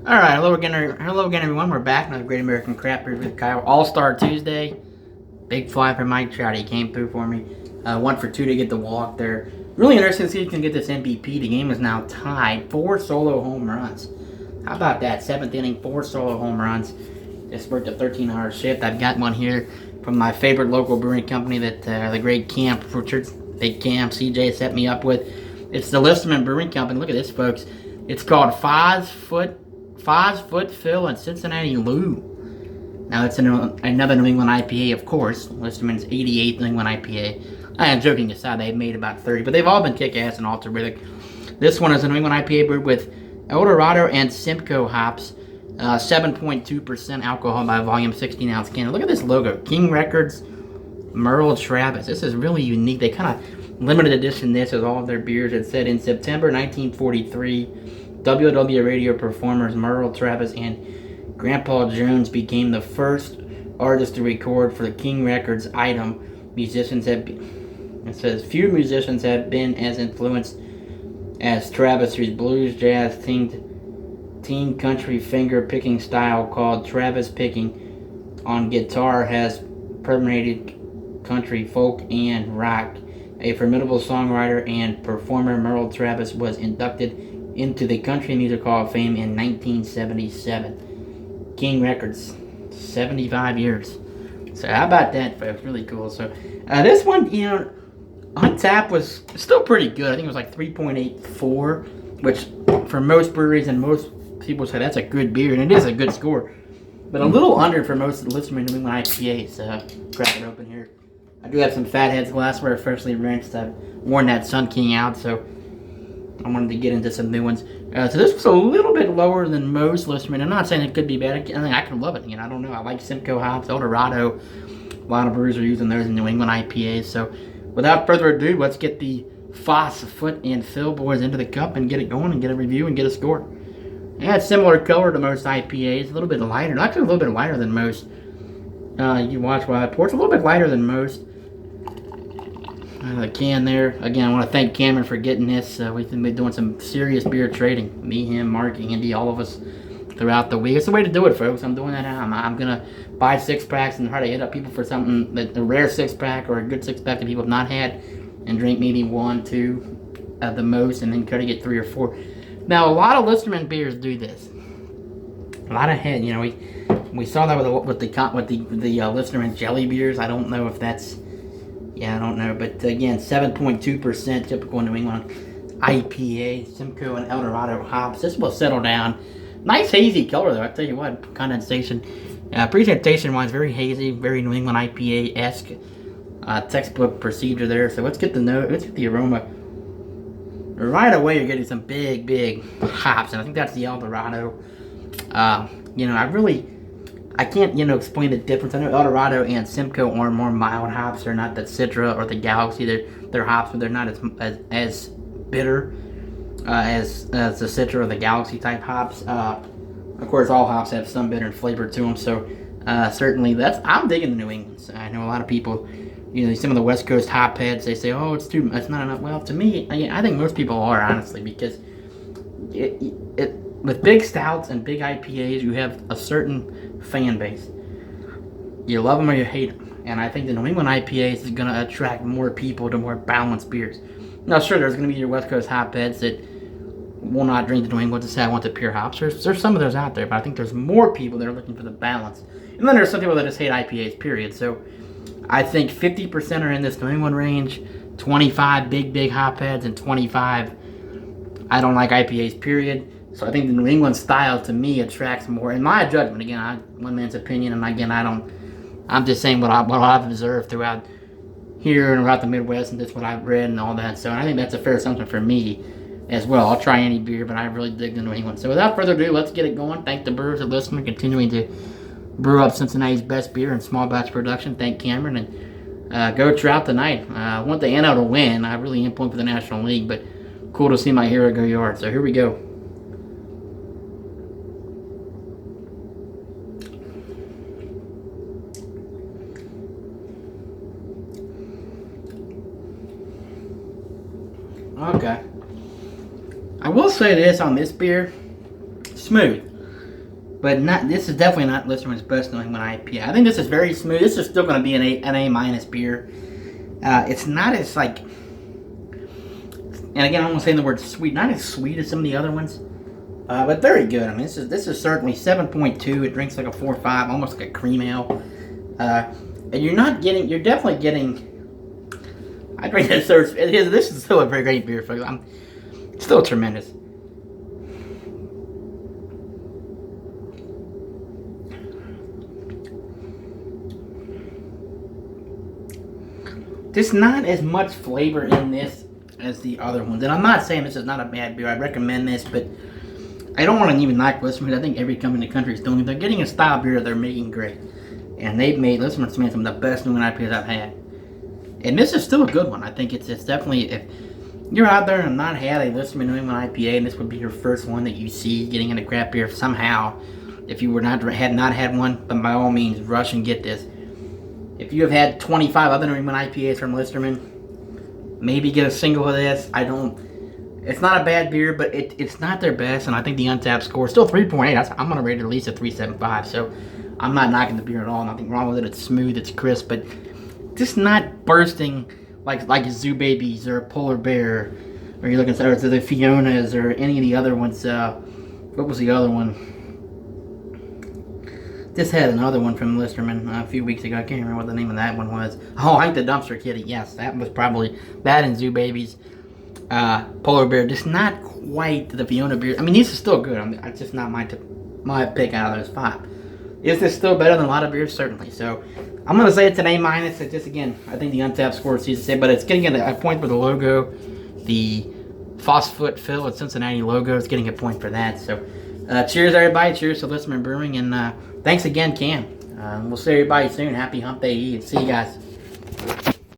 Alright, hello again everyone. We're back. Another Great American Craft Beer with Kyle. All-Star Tuesday. Big fly for Mike Trout. He came through for me. 1 for 2 to get the walk there. Really interesting to see if he can get this MVP. The game is now tied. 4 solo home runs. How about that? 7th inning, 4 solo home runs. Just worked a 13-hour shift. I've got one here from my favorite local brewing company that the great Camp, Big Camp, CJ set me up with. It's the Listermann Brewing Company. Look at this, folks. It's called 5 Foot Fill and Cincinnati Lou. Now it's another New England IPA, of course. Listermann's 88th New England IPA. I am joking aside, they've made about 30, but they've all been kick-ass and all terrific. This one is a New England IPA brewed with Eldorado and Simcoe hops. 7.2% alcohol by volume, 16-ounce can. Look at this logo. King Records, Merle Travis. This is really unique. They kind of limited edition this with all of their beers. It said in September 1943, WW radio performers Merle Travis and Grandpa Jones became the first artists to record for the King Records item. It says, few musicians have been as influenced as Travis, whose blues, jazz, teen country finger-picking style called Travis picking on guitar has permeated country, folk, and rock. A formidable songwriter and performer, Merle Travis was inducted into the Country Music Hall of Fame in 1977. King Records, 75 years. So how about that, folks? Really cool. So this one, on tap was still pretty good. I think it was like 3.84, which for most breweries and most people say that's a good beer, and it is a good score. But a little under for most of the Listermann New England IPAs. Crack it open here. I do have some Fatheads glassware freshly rinsed. I've worn that Sun King out, so I wanted to get into some new ones. So this was a little bit lower than most Listermann. I'm not saying it could be bad. I can love it. I don't know. I like Simcoe hops, Eldorado. A lot of brewers are using those in New England IPAs. So without further ado, let's get the Foss Foot and Phil boys into the cup and get it going and get a review and get a score. Yeah, it's similar color to most IPAs. A little bit lighter. Actually, a little bit lighter than most. You watch while I pour. It's a little bit lighter than most. The can there. Again, I want to thank Cameron for getting this. We've been doing some serious beer trading. Me, him, Mark, Andy, all of us throughout the week. It's the way to do it, folks. I'm doing that now. I'm going to buy 6-packs and try to hit up people for something, that a rare 6-pack or a good 6-pack that people have not had, and drink maybe 1, 2 at the most, and then try to get 3 or 4. Now, a lot of Listermann beers do this. A lot of head, we saw that with the Listermann jelly beers. I don't know if that's... Yeah, I don't know, but again, 7.2% typical New England IPA, Simcoe and Eldorado hops. This will settle down. Nice hazy color though. I tell you what, condensation, presentation-wise, very hazy, very New England IPA-esque. Textbook procedure there. So let's get the aroma. Right away, you're getting some big hops, and I think that's the Eldorado. I can't, explain the difference. I know Eldorado and Simcoe are more mild hops. They're not the Citra or the Galaxy. They're hops, but they're not as bitter as the Citra or the Galaxy type hops. Of course, all hops have some bitter flavor to them. So certainly, I'm digging the New Englands. I know a lot of people, some of the West Coast hop heads, they say, oh, it's not enough. Well, to me, I think most people are, honestly, because with big stouts and big IPAs, you have a certain fan base. You love them or you hate them. And I think the New England IPAs is going to attract more people to more balanced beers. Now, sure, there's going to be your West Coast hopheads that will not drink the New England to say I want the pure hops. There's some of those out there, but I think there's more people that are looking for the balance. And then there's some people that just hate IPAs, period. So I think 50% are in this New England range, 25 big hopheads, and 25 I don't like IPAs, period. So I think the New England style, to me, attracts more. In my judgment, again, one man's opinion, and again, I'm just saying what I've observed throughout here and throughout the Midwest, and just what I've read and all that. So I think that's a fair assumption for me as well. I'll try any beer, but I really dig the New England. So without further ado, let's get it going. Thank the brewers that listen, continuing to brew up Cincinnati's best beer in small batch production. Thank Cameron, and go Trout tonight. I want the NL to win. I really am pulling for the National League, but cool to see my hero go yard. So here we go. Okay. I will say this on this beer. Smooth. but not. This is definitely not Listermann's best New England IPA. I think this is very smooth. This is still going to be an A minus beer. It's not as like, and again, I'm going to say the word sweet. Not as sweet as some of the other ones, but very good. I mean, this is certainly 7.2. It drinks like a 4.5, almost like a cream ale. And you're definitely getting. I drink this. This is still a very great beer, folks. Still tremendous. There's not as much flavor in this as the other ones. And I'm not saying this is not a bad beer. I recommend this, but I don't want to even knock Listermann. I think every company in the country is doing it. They're getting a style beer they're making great. And Listermann's made some of the best New England IPAs I've had. And this is still a good one. I think it's definitely, if you're out there and not had a Listermann New England IPA, and this would be your first one that you see getting into craft beer somehow, if you had not had one, then by all means, rush and get this. If you have had 25 other New England IPAs from Listermann, maybe get a single of this. It's not a bad beer, but it's not their best, and I think the Untappd score is still 3.8. I'm going to rate it at least a 3.75, so I'm not knocking the beer at all. Nothing wrong with it. It's smooth, it's crisp, but just not bursting like Zoo Babies or Polar Bear, or you're looking at the Fionas or any of the other ones. What was the other one? This had another one from Listermann a few weeks ago. I can't remember what the name of that one was. Oh, I think the Dumpster Kitty. Yes, that was probably that and Zoo Babies. Polar Bear, just not quite the Fiona beer. I mean, these are still good. It's just not my pick out of those 5. Is this still better than a lot of beers? Certainly. So, I'm going to say it's an A minus. It's just, again, I think the Untappd score is easy to say, but it's getting a point for the logo. The Phosphate Fill at Cincinnati logo is getting a point for that. So, cheers, everybody. Cheers to Listermann Brewing, and thanks again, Cam. We'll see everybody soon. Happy Hump Day Eve. See you guys.